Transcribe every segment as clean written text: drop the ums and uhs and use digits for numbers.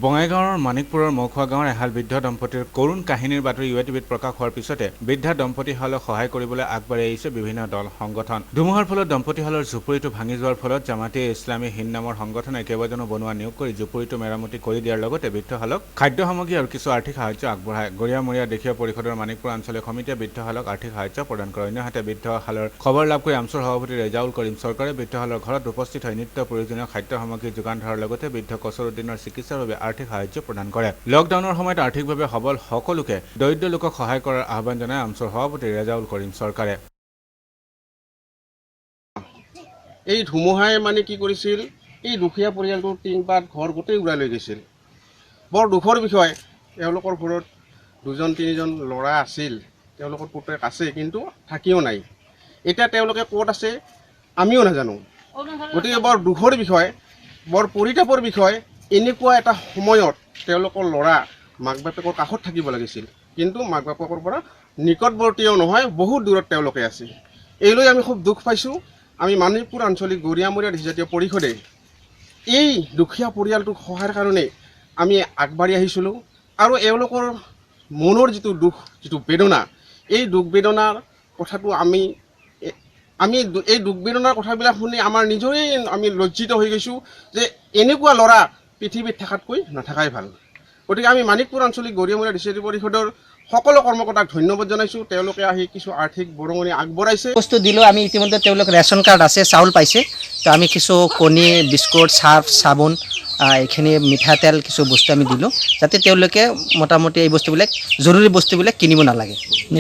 বঙাইগাঁৱৰ মানিকপুৰৰ মৌখোৱা গাঁৱৰ এহাল বৃদ্ধ দম্পতীৰ কৰুণ কাহিনীৰ বাতৰি UATVত প্ৰকাশ হোৱাৰ পিছতে বৃদ্ধা দম্পতীহালক সহায় কৰিবলৈ আগবাঢ়ি আহিছে বিভিন্ন দল সংগঠন। ধুমুহাৰ ফলত দম্পতীহালৰ জুপুৰিটো ভাঙি যোৱাৰ ফলত জামাতে ইছলামী হিন্দ নামৰ সংগঠনে কেইবাজনো বনুৱা নিয়োগ কৰি জুপুৰিটো মেৰামতি কৰি দিয়াৰ লগতে বৃদ্ধহালক খাদ্য সামগ্ৰী আৰু কিছু আৰ্থিক সাহায্য আগবঢ়ায়। গৰিয়ামৰীয়া দেশীয় পৰিষদৰ মানিকপুৰ আঞ্চলিক সমিতিয়ে বৃদ্ধহালক আৰ্থিক সাহায্য প্ৰদান কৰে। অন্যহাতে বৃদ্ধহালৰ খবৰ লাভ কৰি আমচুৰ সভাপতি ৰেজাউল কৰিম চৰকাৰে বৃদ্ধহালৰ ঘৰত উপস্থিত হৈ নিত্য প্ৰয়োজনীয় খাদ্য সামগ্ৰী যোগান ধৰাৰ লগতে বৃদ্ধ কছৰুদ্দিনৰ চিকিৎসাৰ বাবে আৰ্থিক সাহায্য প্ৰদান কৰে। লকডাউনৰ সময়ত আৰ্থিকভাৱে সবল সকলোকে দৰিদ্ৰ লোকক সহায় কৰাৰ আহ্বান জনায় আমচুৰ সভাপতি ৰেজাউল কৰিম চৰকাৰে। এই ধুমুহাই মানে কি কৰিছিল, এই দুখীয়া পৰিয়ালটোৰ টিংপাত ঘৰ গোটেই উৰাই লৈ গৈছিল। বৰ দুখৰ বিষয়, তেওঁলোকৰ ঘৰত 2-3জন ল'ৰা আছিল, তেওঁলোকৰ পুতেক আছে কিন্তু থাকিও নাই। এতিয়া তেওঁলোকে ক'ত আছে আমিও নাজানো। গতিকে বৰ দুখৰ বিষয়, বৰ পৰিতাপৰ বিষয়। এনেকুৱা এটা সময়ত তেওঁলোকৰ ল'ৰা মাক বাপেকৰ কাষত থাকিব লাগিছিল, কিন্তু মাক বাপেকৰ পৰা নিকটৱৰ্তীও নহয়, বহুত দূৰত তেওঁলোকে আছে। এইলৈ আমি খুব দুখ পাইছোঁ। আমি মানিকপুৰ আঞ্চলিক গৰিয়ামৰীয়া জাতীয় পৰিষদে এই দুখীয়া পৰিয়ালটোক সহায়ৰ কাৰণে আমি আগবাঢ়ি আহিছিলোঁ আৰু এওঁলোকৰ মনৰ যিটো দুখ, যিটো বেদনা, এই দুখ বেদনাৰ কথাটো আমি এই দুখ বেদনাৰ কথাবিলাক শুনি আমাৰ নিজৰে আমি লজ্জিত হৈ গৈছোঁ যে এনেকুৱা ল'ৰা পৃথিৱীত থকাতকৈ নাথাকাই ভাল। গতিকে আমি মানিকপুৰ আঞ্চলিক গৰিয়ামৰীয়া জাতীয় পৰিষদৰ সকলো কৰ্মকৰ্তাক ধন্যবাদ জনাইছোঁ। তেওঁলোকে আহি কিছু আৰ্থিক বৰঙণি আগবঢ়াইছে। বস্তু দিলোঁ আমি ইতিমধ্যে তেওঁলোক ৰেচন কাৰ্ড আছে, চাউল পাইছে। তো আমি কিছু কণী, বিস্কুট, চাৰ্ফ, চাবোন, এইখিনি মিঠাতেল কিছু বস্তু আমি দিলোঁ যাতে তেওঁলোকে মোটামুটি এই বস্তুবিলাক জৰুৰী বস্তুবিলাক কিনিব নালাগে।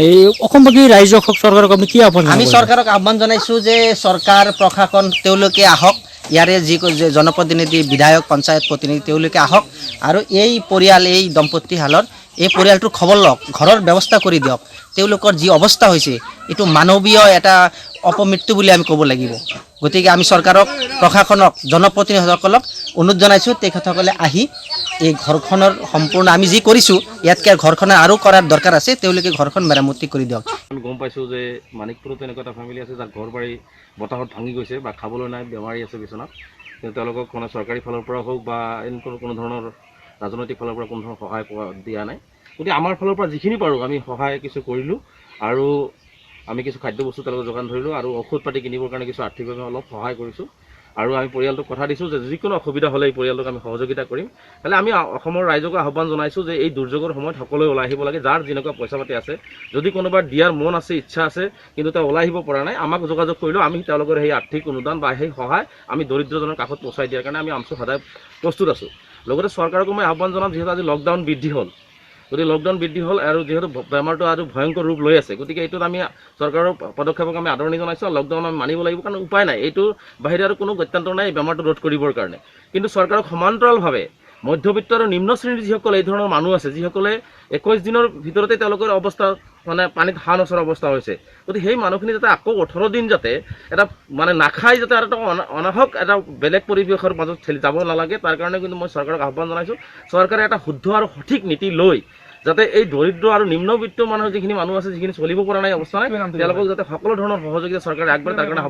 এই অসমবাসী ৰাইজক চৰকাৰক আমি কি আহ্বান আমি চৰকাৰক আহ্বান জনাইছোঁ যে চৰকাৰ প্ৰশাসন তেওঁলোকে আহক, ইয়াৰে যি জনপ্ৰতিনিধি, বিধায়ক, পঞ্চায়ত প্ৰতিনিধি তেওঁলোকে আহক আৰু এই পৰিয়াল, এই দম্পতীহালৰ এই পৰিয়ালটোৰ খবৰ লওক, ঘৰৰ ব্যৱস্থা কৰি দিয়ক। তেওঁলোকৰ যি অৱস্থা হৈছে এইটো মানৱীয় এটা অপমৃত্যু বুলি আমি ক'ব লাগিব। গতিকে আমি চৰকাৰক, প্ৰশাসনক, জনপ্ৰতিনিধিসকলক অনুৰোধ জনাইছোঁ তেখেতসকলে আহি এই ঘৰখনৰ সম্পূৰ্ণ আমি যি কৰিছোঁ ইয়াতকৈ ঘৰখনৰ আৰু কৰাৰ দৰকাৰ আছে, তেওঁলোকে ঘৰখন মেৰামতি কৰি দিয়ক। আমি গম পাইছোঁ যে মানিকপুৰতো এনেকুৱা এটা ফেমিলি আছে যাৰ ঘৰ বাৰী বতাহত ভাঙি গৈছে বা খাবলৈ নাই, বেমাৰী আছে বিচনাত। কিন্তু তেওঁলোকক মানে চৰকাৰী ফালৰ পৰা হওক বা এনেকুৱা কোনো ধৰণৰ ৰাজনৈতিক ফালৰ পৰা কোনো ধৰণৰ সহায় দিয়া নাই। গতিকে আমাৰ ফালৰ পৰা যিখিনি পাৰোঁ আমি সহায় কিছু কৰিলোঁ আৰু আমি কিছু খাদ্য বস্তু তেওঁলোকক যোগান ধৰিলোঁ আৰু ঔষধ পাতি কিনিবৰ কাৰণে কিছু আৰ্থিকভাৱে অলপ সহায় কৰিছোঁ। আৰু আমি পৰিয়ালটোক কথা দিছোঁ যে যিকোনো অসুবিধা হ'লে এই পৰিয়ালটোক আমি সহযোগিতা কৰিম। খালি আমি অসমৰ ৰাইজক আহ্বান জনাইছোঁ যে এই দুৰ্যোগৰ সময়ত সকলোৱে ওলাই আহিব লাগে। যাৰ যেনেকুৱা পইচা পাতি আছে, যদি কোনোবাৰ দিয়াৰ মন আছে, ইচ্ছা আছে, কিন্তু তেওঁ ওলাই আহিব পৰা নাই, আমাক যোগাযোগ কৰিলেও আমি তেওঁলোকৰ সেই আৰ্থিক অনুদান বা সেই সহায় আমি দৰিদ্ৰজনৰ কাষত পहुঁচাই দিয়াৰ কাৰণে আমি আমচু সদায় প্ৰস্তুত আছোঁ। লগতে চৰকাৰকো মই আহ্বান জনাম, যিহেতু আজি লকডাউন বৃদ্ধি হ'ল, গতিকে লকডাউন বৃদ্ধি হ'ল আৰু যিহেতু বেমাৰটো আৰু ভয়ংকৰ ৰূপ লৈ আছে, গতিকে এইটোত আমি চৰকাৰৰ পদক্ষেপক আমি আদৰণি জনাইছোঁ। লকডাউন আমি মানিব লাগিব, কাৰণ উপায় নাই, এইটো বাহিৰে আৰু কোনো গত্যান্তৰ নাই এই বেমাৰটো ৰোধ কৰিবৰ কাৰণে। কিন্তু চৰকাৰক সমান্তৰালভাৱে মধ্যবিত্ত আৰু নিম্ন শ্ৰেণীৰ যিসকল এই ধৰণৰ মানুহ আছে, যিসকলে 21 দিনৰ ভিতৰতে তেওঁলোকৰ অৱস্থা মানে পানীত হাঁহ নচৰা অৱস্থা হৈছে, গতিকে সেই মানুহখিনি যাতে আকৌ 18 দিন যাতে এটা মানে নাখাই যাতে আৰু এটা অনাহক এটা বেলেগ পৰিৱেশৰ মাজত ঠেলি যাব নালাগে, তাৰ কাৰণে কিন্তু মই চৰকাৰক আহ্বান জনাইছোঁ। চৰকাৰে এটা শুদ্ধ আৰু সঠিক নীতি লৈ যাতে এই দৰিদ্ৰ আৰু নিম্নবিত্ত মানুহৰ যিখিনি মানুহ আছে, যিখিনি চলিব পৰা নাই অৱস্থা নাই, তেওঁলোকক যাতে সকলো ধৰণৰ সহযোগিতা চৰকাৰে আগবাঢ়ে, তাৰ কাৰণে আহ্বান